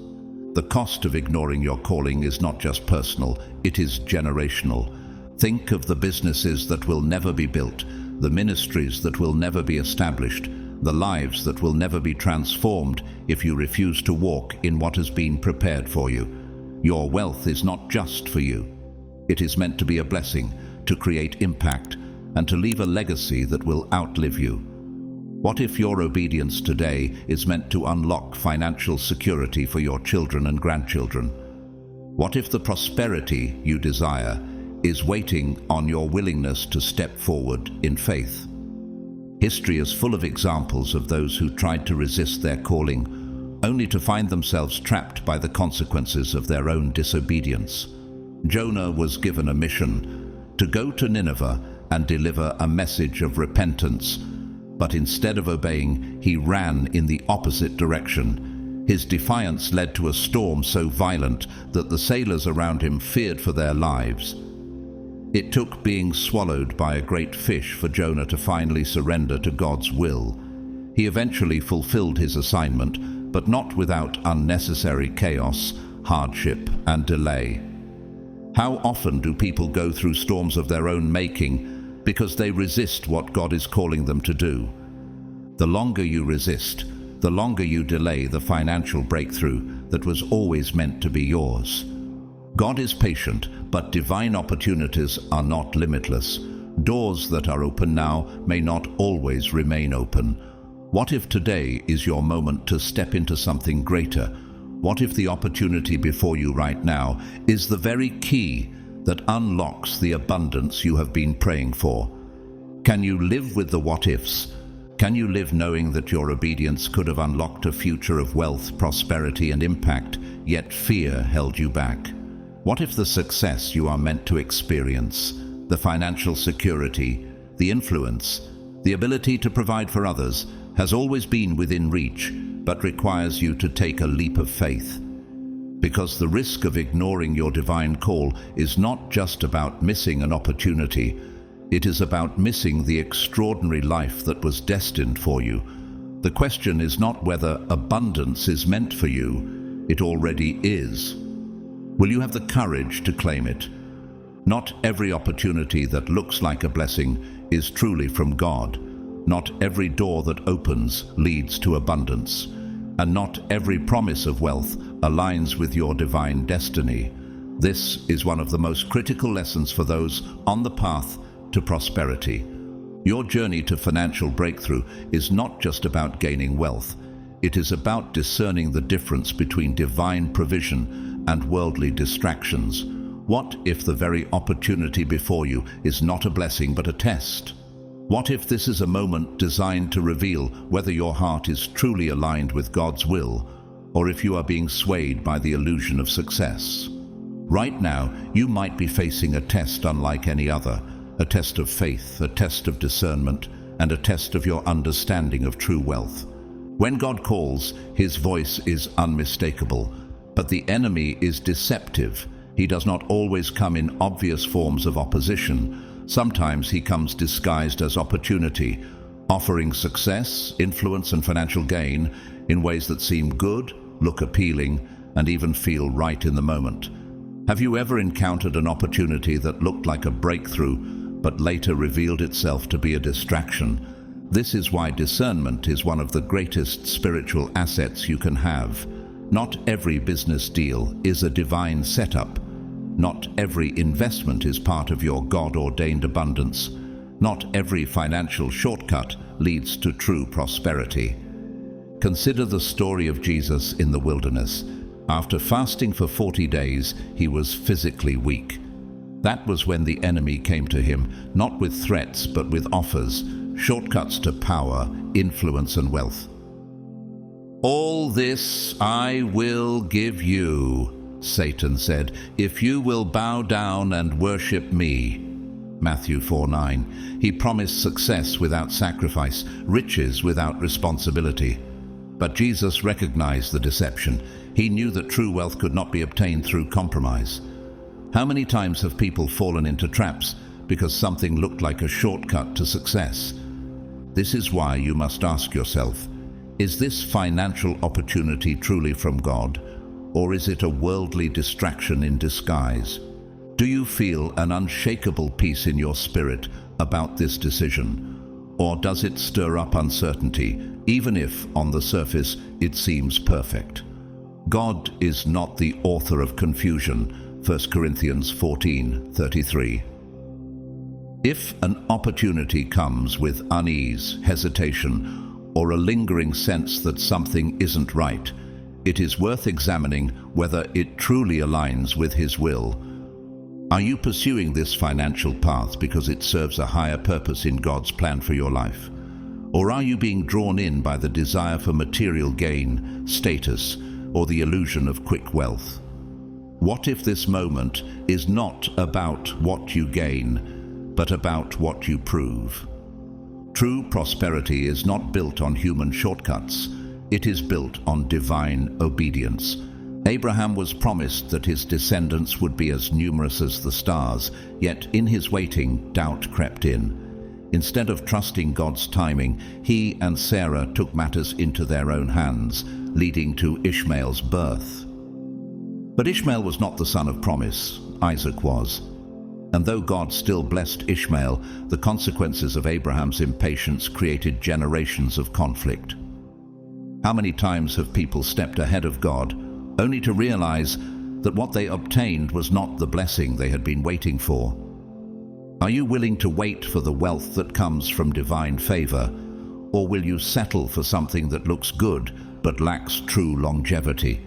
The cost of ignoring your calling is not just personal, it is generational. Think of the businesses that will never be built, the ministries that will never be established, the lives that will never be transformed if you refuse to walk in what has been prepared for you. Your wealth is not just for you. It is meant to be a blessing, to create impact, and to leave a legacy that will outlive you. What if your obedience today is meant to unlock financial security for your children and grandchildren? What if the prosperity you desire is waiting on your willingness to step forward in faith? History is full of examples of those who tried to resist their calling, only to find themselves trapped by the consequences of their own disobedience. Jonah was given a mission to go to Nineveh and deliver a message of repentance, but instead of obeying, he ran in the opposite direction. His defiance led to a storm so violent that the sailors around him feared for their lives. It took being swallowed by a great fish for Jonah to finally surrender to God's will. He eventually fulfilled his assignment, but not without unnecessary chaos, hardship, and delay. How often do people go through storms of their own making because they resist what God is calling them to do? The longer you resist, the longer you delay the financial breakthrough that was always meant to be yours. God is patient, but divine opportunities are not limitless. Doors that are open now may not always remain open. What if today is your moment to step into something greater? What if the opportunity before you right now is the very key that unlocks the abundance you have been praying for? Can you live with the what-ifs? Can you live knowing that your obedience could have unlocked a future of wealth, prosperity, and impact, yet fear held you back? What if the success you are meant to experience, the financial security, the influence, the ability to provide for others, has always been within reach, but requires you to take a leap of faith? Because the risk of ignoring your divine call is not just about missing an opportunity, it is about missing the extraordinary life that was destined for you. The question is not whether abundance is meant for you, it already is. Will you have the courage to claim it? Not every opportunity that looks like a blessing is truly from God. Not every door that opens leads to abundance. And not every promise of wealth aligns with your divine destiny. This is one of the most critical lessons for those on the path to prosperity. Your journey to financial breakthrough is not just about gaining wealth. It is about discerning the difference between divine provision and worldly distractions. What if the very opportunity before you is not a blessing but a test? What if this is a moment designed to reveal whether your heart is truly aligned with God's will, or if you are being swayed by the illusion of success? Right now, you might be facing a test unlike any other, a test of faith, a test of discernment, and a test of your understanding of true wealth. When God calls, His voice is unmistakable, but the enemy is deceptive. He does not always come in obvious forms of opposition. Sometimes he comes disguised as opportunity, offering success, influence, and financial gain in ways that seem good, look appealing, and even feel right in the moment. Have you ever encountered an opportunity that looked like a breakthrough, but later revealed itself to be a distraction? This is why discernment is one of the greatest spiritual assets you can have. Not every business deal is a divine setup. Not every investment is part of your God-ordained abundance. Not every financial shortcut leads to true prosperity. Consider the story of Jesus in the wilderness. After fasting for 40 days, he was physically weak. That was when the enemy came to him, not with threats but with offers, shortcuts to power, influence, and wealth. "All this I will give you," Satan said, "if you will bow down and worship me." Matthew 4:9. He promised success without sacrifice, riches without responsibility. But Jesus recognized the deception. He knew that true wealth could not be obtained through compromise. How many times have people fallen into traps because something looked like a shortcut to success? This is why you must ask yourself, is this financial opportunity truly from God, or is it a worldly distraction in disguise? Do you feel an unshakable peace in your spirit about this decision, or does it stir up uncertainty, even if, on the surface, it seems perfect? God is not the author of confusion, 1 Corinthians 14:33. If an opportunity comes with unease, hesitation, or a lingering sense that something isn't right, it is worth examining whether it truly aligns with His will. Are you pursuing this financial path because it serves a higher purpose in God's plan for your life? Or are you being drawn in by the desire for material gain, status, or the illusion of quick wealth? What if this moment is not about what you gain, but about what you prove? True prosperity is not built on human shortcuts. It is built on divine obedience. Abraham was promised that his descendants would be as numerous as the stars, yet in his waiting, doubt crept in. Instead of trusting God's timing, he and Sarah took matters into their own hands, leading to Ishmael's birth. But Ishmael was not the son of promise. Isaac was. And though God still blessed Ishmael, the consequences of Abraham's impatience created generations of conflict. How many times have people stepped ahead of God, only to realize that what they obtained was not the blessing they had been waiting for? Are you willing to wait for the wealth that comes from divine favor, or will you settle for something that looks good but lacks true longevity?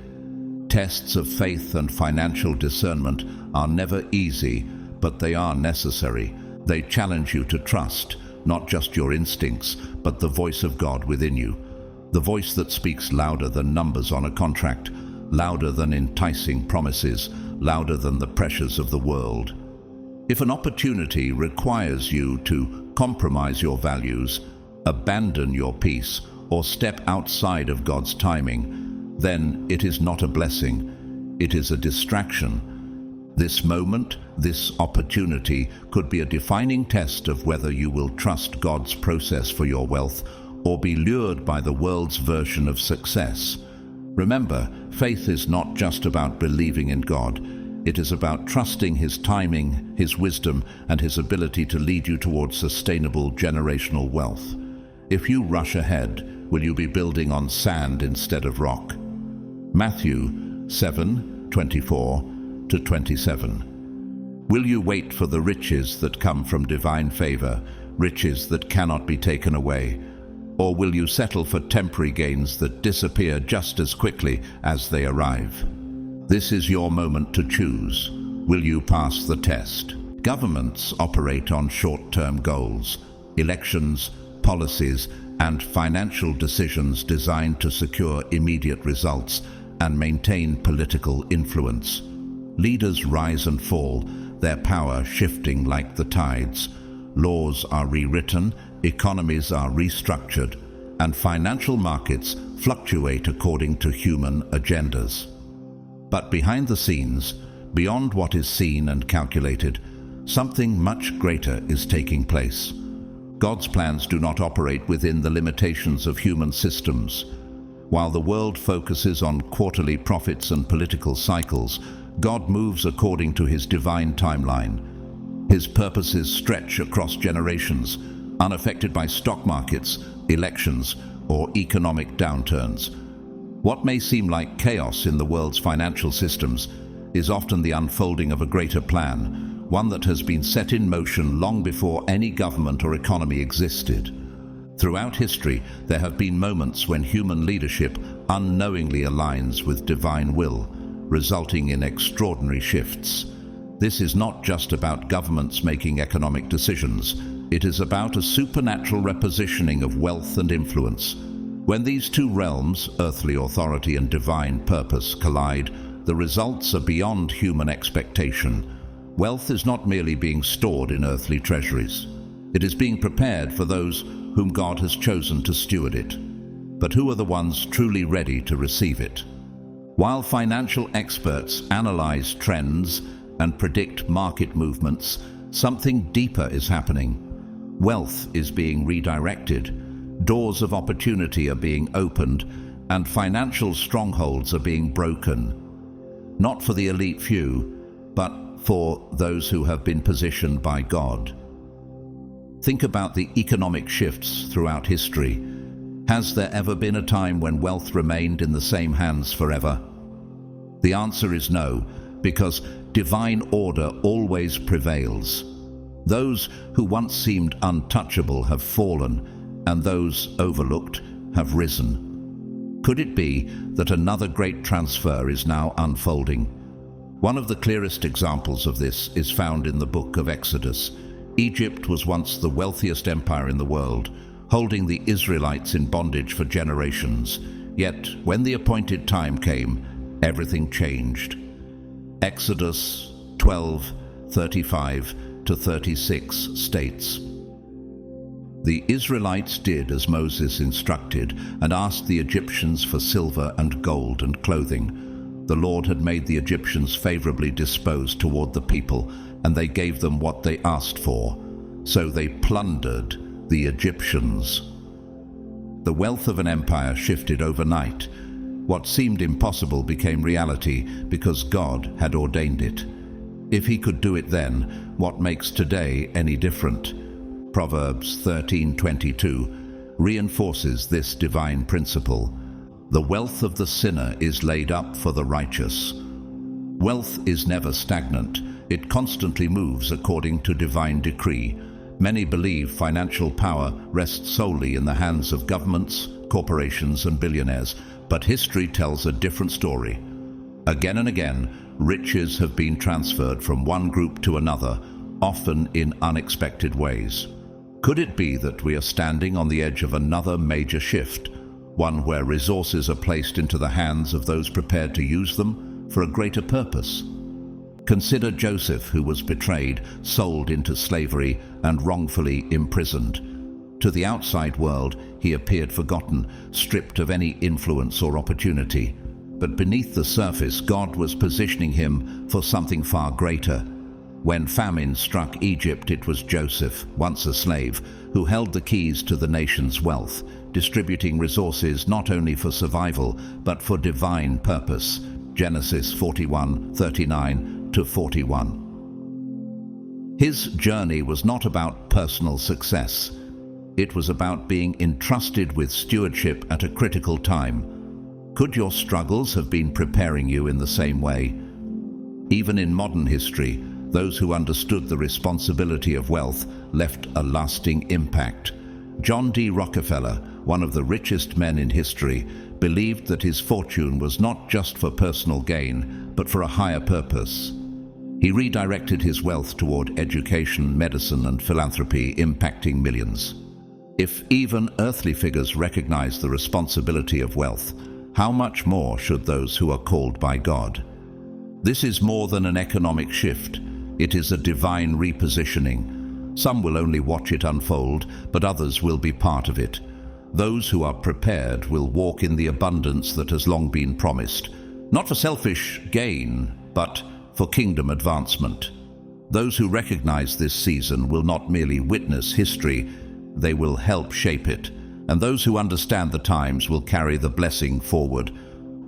Tests of faith and financial discernment are never easy, but they are necessary. They challenge you to trust, not just your instincts, but the voice of God within you. The voice that speaks louder than numbers on a contract, louder than enticing promises, louder than the pressures of the world. If an opportunity requires you to compromise your values, abandon your peace, or step outside of God's timing, then it is not a blessing, it is a distraction. This moment, this opportunity, could be a defining test of whether you will trust God's process for your wealth or be lured by the world's version of success. Remember, faith is not just about believing in God. It is about trusting His timing, His wisdom, and His ability to lead you towards sustainable generational wealth. If you rush ahead, will you be building on sand instead of rock? Matthew 7:24-27. Will you wait for the riches that come from divine favor, riches that cannot be taken away? Or will you settle for temporary gains that disappear just as quickly as they arrive? This is your moment to choose. Will you pass the test? Governments operate on short-term goals, elections, policies, and financial decisions designed to secure immediate results and maintain political influence. Leaders rise and fall, their power shifting like the tides. Laws are rewritten, economies are restructured, and financial markets fluctuate according to human agendas. But behind the scenes, beyond what is seen and calculated, something much greater is taking place. God's plans do not operate within the limitations of human systems. While the world focuses on quarterly profits and political cycles, God moves according to His divine timeline. His purposes stretch across generations, unaffected by stock markets, elections, or economic downturns. What may seem like chaos in the world's financial systems is often the unfolding of a greater plan, one that has been set in motion long before any government or economy existed. Throughout history, there have been moments when human leadership unknowingly aligns with divine will, resulting in extraordinary shifts. This is not just about governments making economic decisions. It is about a supernatural repositioning of wealth and influence. When these two realms, earthly authority and divine purpose, collide, the results are beyond human expectation. Wealth is not merely being stored in earthly treasuries. It is being prepared for those whom God has chosen to steward it. But who are the ones truly ready to receive it? While financial experts analyze trends and predict market movements, something deeper is happening. Wealth is being redirected, doors of opportunity are being opened, and financial strongholds are being broken. Not for the elite few, but for those who have been positioned by God. Think about the economic shifts throughout history. Has there ever been a time when wealth remained in the same hands forever? The answer is no, because divine order always prevails. Those who once seemed untouchable have fallen, and those overlooked have risen. Could it be that another great transfer is now unfolding? One of the clearest examples of this is found in the book of Exodus. Egypt was once the wealthiest empire in the world, holding the Israelites in bondage for generations. Yet, when the appointed time came, everything changed. Exodus 12:35-36 states, "The Israelites did as Moses instructed and asked the Egyptians for silver and gold and clothing. The Lord had made the Egyptians favorably disposed toward the people, and they gave them what they asked for. So they plundered the Egyptians." The wealth of an empire shifted overnight. What seemed impossible became reality because God had ordained it. If He could do it then, what makes today any different? Proverbs 13:22 reinforces this divine principle. The wealth of the sinner is laid up for the righteous. Wealth is never stagnant. It constantly moves according to divine decree. Many believe financial power rests solely in the hands of governments, corporations, and billionaires, but history tells a different story. Again and again, riches have been transferred from one group to another, often in unexpected ways. Could it be that we are standing on the edge of another major shift, one where resources are placed into the hands of those prepared to use them for a greater purpose? Consider Joseph, who was betrayed, sold into slavery, and wrongfully imprisoned. To the outside world, he appeared forgotten, stripped of any influence or opportunity. But beneath the surface, God was positioning him for something far greater. When famine struck Egypt, it was Joseph, once a slave, who held the keys to the nation's wealth, distributing resources not only for survival, but for divine purpose. Genesis 41:39-41. His journey was not about personal success. It was about being entrusted with stewardship at a critical time. Could your struggles have been preparing you in the same way? Even in modern history, those who understood the responsibility of wealth left a lasting impact. John D. Rockefeller, one of the richest men in history, believed that his fortune was not just for personal gain, but for a higher purpose. He redirected his wealth toward education, medicine, and philanthropy, impacting millions. If even earthly figures recognize the responsibility of wealth, how much more should those who are called by God? This is more than an economic shift. It is a divine repositioning. Some will only watch it unfold, but others will be part of it. Those who are prepared will walk in the abundance that has long been promised, not for selfish gain, but for kingdom advancement. Those who recognize this season will not merely witness history, they will help shape it. And those who understand the times will carry the blessing forward.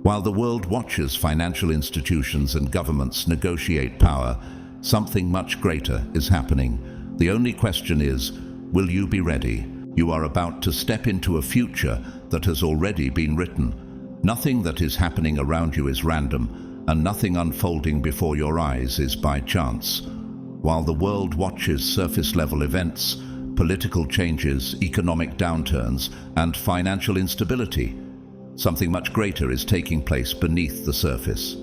While the world watches financial institutions and governments negotiate power, something much greater is happening. The only question is, will you be ready? You are about to step into a future that has already been written. Nothing that is happening around you is random, and nothing unfolding before your eyes is by chance. While the world watches surface-level events, political changes, economic downturns, and financial instability, something much greater is taking place beneath the surface.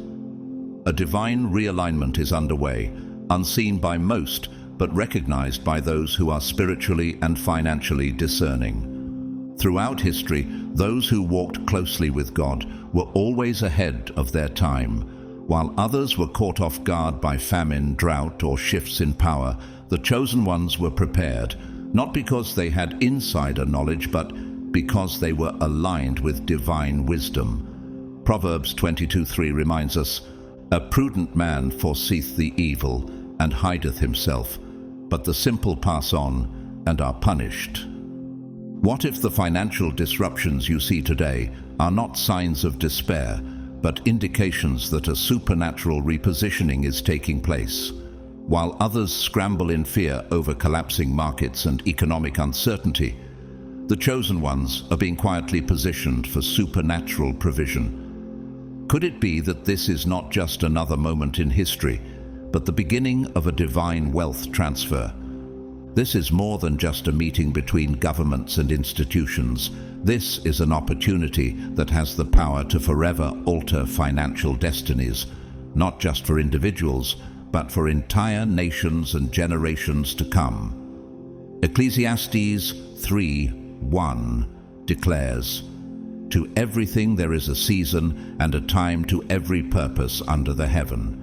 A divine realignment is underway, unseen by most, but recognized by those who are spiritually and financially discerning. Throughout history, those who walked closely with God were always ahead of their time. While others were caught off guard by famine, drought, or shifts in power, the chosen ones were prepared, not because they had insider knowledge, but because they were aligned with divine wisdom. Proverbs 22:3 reminds us, "A prudent man foreseeth the evil, and hideth himself, but the simple pass on, and are punished." What if the financial disruptions you see today are not signs of despair, but indications that a supernatural repositioning is taking place? While others scramble in fear over collapsing markets and economic uncertainty, the chosen ones are being quietly positioned for supernatural provision. Could it be that this is not just another moment in history, but the beginning of a divine wealth transfer? This is more than just a meeting between governments and institutions. This is an opportunity that has the power to forever alter financial destinies, not just for individuals, but for entire nations and generations to come. Ecclesiastes 3:1 declares, "To everything there is a season and a time to every purpose under the heaven."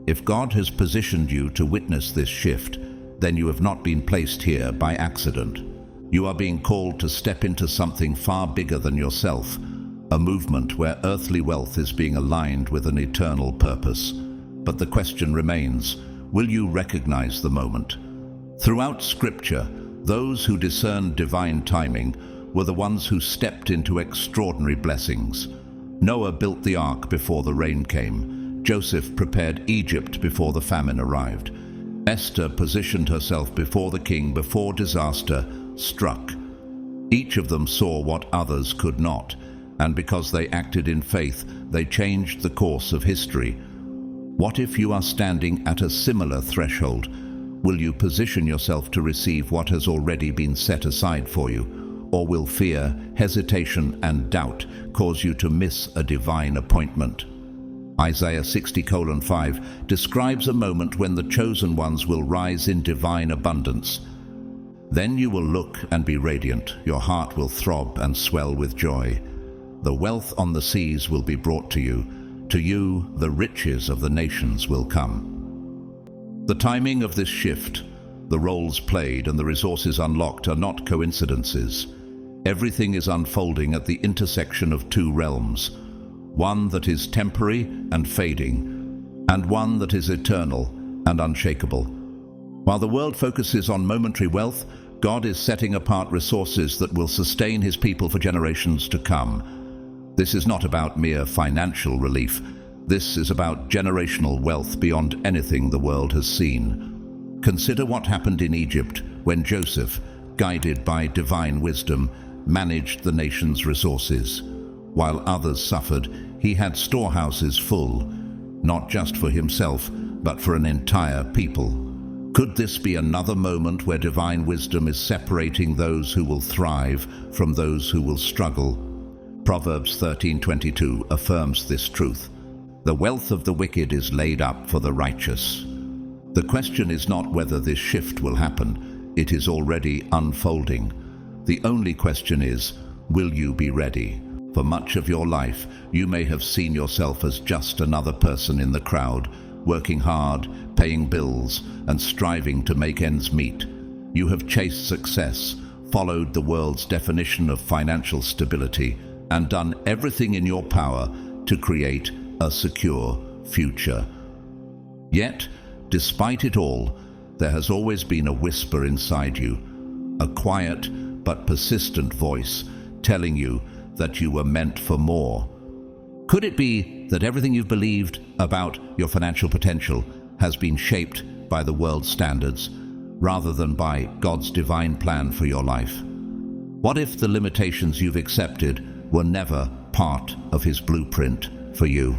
If God has positioned you to witness this shift, then you have not been placed here by accident. You are being called to step into something far bigger than yourself, a movement where earthly wealth is being aligned with an eternal purpose. But the question remains, will you recognize the moment? Throughout Scripture, those who discerned divine timing were the ones who stepped into extraordinary blessings. Noah built the ark before the rain came. Joseph prepared Egypt before the famine arrived. Esther positioned herself before the king before disaster struck. Each of them saw what others could not, and because they acted in faith, they changed the course of history. What if you are standing at a similar threshold? Will you position yourself to receive what has already been set aside for you? Or will fear, hesitation, and doubt cause you to miss a divine appointment? Isaiah 60:5 describes a moment when the chosen ones will rise in divine abundance. Then you will look and be radiant, your heart will throb and swell with joy. The wealth on the seas will be brought to you the riches of the nations will come. The timing of this shift, the roles played and the resources unlocked are not coincidences. Everything is unfolding at the intersection of two realms, one that is temporary and fading, and one that is eternal and unshakable. While the world focuses on momentary wealth, God is setting apart resources that will sustain his people for generations to come. This is not about mere financial relief. This is about generational wealth beyond anything the world has seen. Consider what happened in Egypt when Joseph, guided by divine wisdom, managed the nation's resources. While others suffered, he had storehouses full, not just for himself, but for an entire people. Could this be another moment where divine wisdom is separating those who will thrive from those who will struggle? Proverbs 13:22 affirms this truth. The wealth of the wicked is laid up for the righteous. The question is not whether this shift will happen. It is already unfolding. The only question is, will you be ready? For much of your life, you may have seen yourself as just another person in the crowd, working hard, paying bills, and striving to make ends meet. You have chased success, followed the world's definition of financial stability, and done everything in your power to create a secure future. Yet, despite it all, there has always been a whisper inside you, a quiet but persistent voice telling you that you were meant for more. Could it be that everything you've believed about your financial potential has been shaped by the world's standards rather than by God's divine plan for your life? What if the limitations you've accepted were never part of his blueprint for you?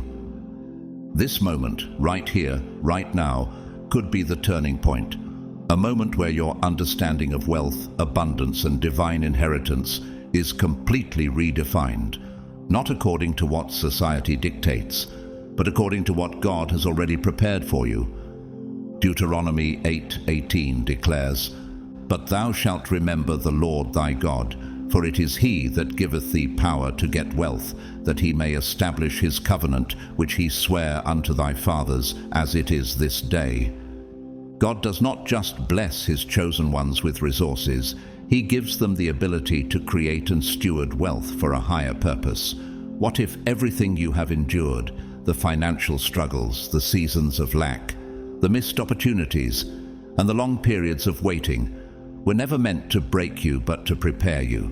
This moment, right here, right now, could be the turning point. A moment where your understanding of wealth, abundance, and divine inheritance is completely redefined, not according to what society dictates, but according to what God has already prepared for you. Deuteronomy 8:18 declares, "But thou shalt remember the Lord thy God, for it is he that giveth thee power to get wealth, that he may establish his covenant, which he sware unto thy fathers, as it is this day." God does not just bless his chosen ones with resources, he gives them the ability to create and steward wealth for a higher purpose. What if everything you have endured, the financial struggles, the seasons of lack, the missed opportunities, and the long periods of waiting, were never meant to break you but to prepare you?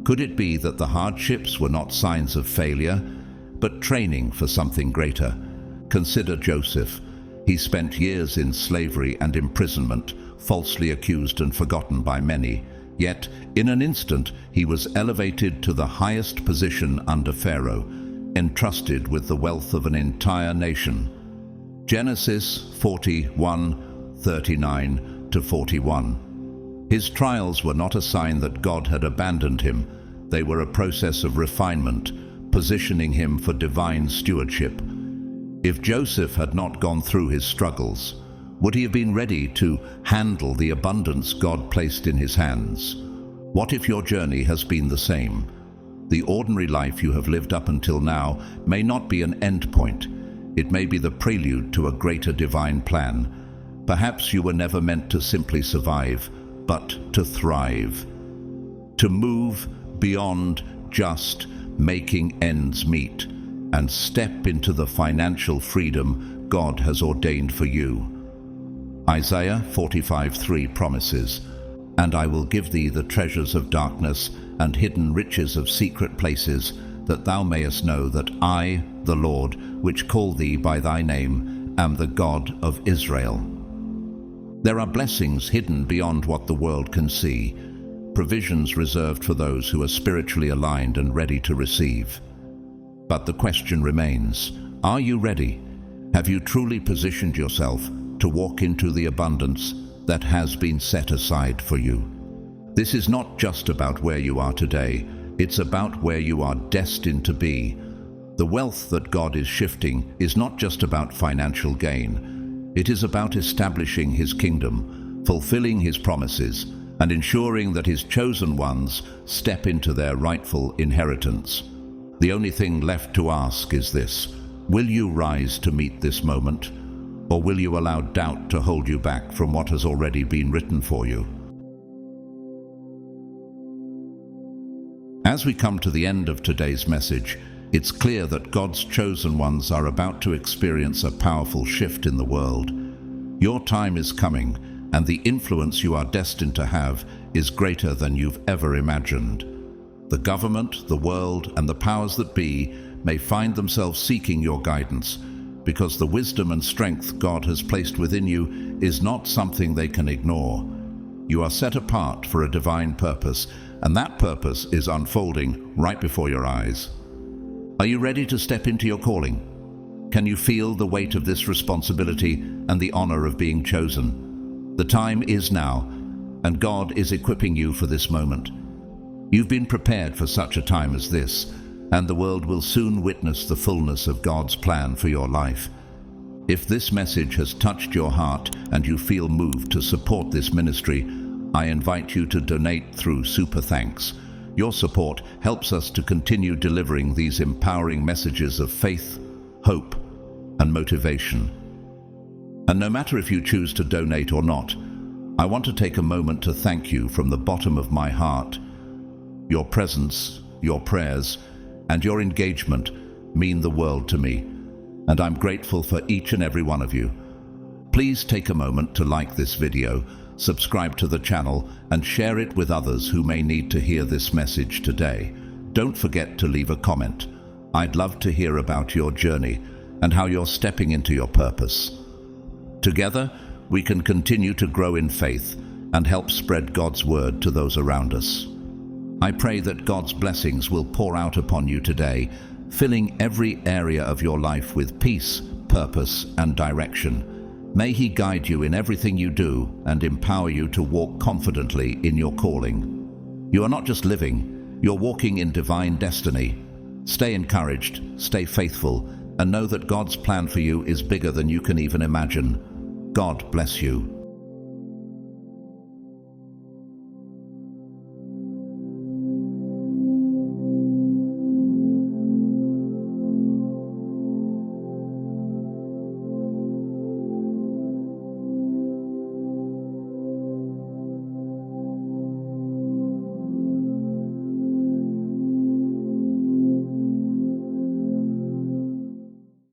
Could it be that the hardships were not signs of failure, but training for something greater? Consider Joseph. He spent years in slavery and imprisonment, falsely accused and forgotten by many. Yet, in an instant, he was elevated to the highest position under Pharaoh, entrusted with the wealth of an entire nation. Genesis 41:39-41. His trials were not a sign that God had abandoned him. They were a process of refinement, positioning him for divine stewardship. If Joseph had not gone through his struggles, would he have been ready to handle the abundance God placed in his hands? What if your journey has been the same? The ordinary life you have lived up until now may not be an end point. It may be the prelude to a greater divine plan. Perhaps you were never meant to simply survive, but to thrive. To move beyond just making ends meet and step into the financial freedom God has ordained for you. Isaiah 45:3 promises, "And I will give thee the treasures of darkness and hidden riches of secret places, that thou mayest know that I, the Lord, which call thee by thy name, am the God of Israel." There are blessings hidden beyond what the world can see, provisions reserved for those who are spiritually aligned and ready to receive. But the question remains, are you ready? Have you truly positioned yourself to walk into the abundance that has been set aside for you? This is not just about where you are today, it's about where you are destined to be. The wealth that God is shifting is not just about financial gain. It is about establishing His kingdom, fulfilling His promises, and ensuring that His chosen ones step into their rightful inheritance. The only thing left to ask is this: will you rise to meet this moment, or will you allow doubt to hold you back from what has already been written for you? As we come to the end of today's message, it's clear that God's chosen ones are about to experience a powerful shift in the world. Your time is coming, and the influence you are destined to have is greater than you've ever imagined. The government, the world, and the powers that be may find themselves seeking your guidance, because the wisdom and strength God has placed within you is not something they can ignore. You are set apart for a divine purpose, and that purpose is unfolding right before your eyes. Are you ready to step into your calling? Can you feel the weight of this responsibility and the honor of being chosen? The time is now, and God is equipping you for this moment. You've been prepared for such a time as this, and the world will soon witness the fullness of God's plan for your life. If this message has touched your heart and you feel moved to support this ministry, I invite you to donate through Super Thanks. Your support helps us to continue delivering these empowering messages of faith, hope, and motivation. And no matter if you choose to donate or not, I want to take a moment to thank you from the bottom of my heart. Your presence, your prayers, and your engagement mean the world to me, and I'm grateful for each and every one of you. Please take a moment to like this video, subscribe to the channel, and share it with others who may need to hear this message today. Don't forget to leave a comment. I'd love to hear about your journey and how you're stepping into your purpose. Together, we can continue to grow in faith and help spread God's word to those around us. I pray that God's blessings will pour out upon you today, filling every area of your life with peace, purpose, and direction. May He guide you in everything you do and empower you to walk confidently in your calling. You are not just living, you're walking in divine destiny. Stay encouraged, stay faithful, and know that God's plan for you is bigger than you can even imagine. God bless you.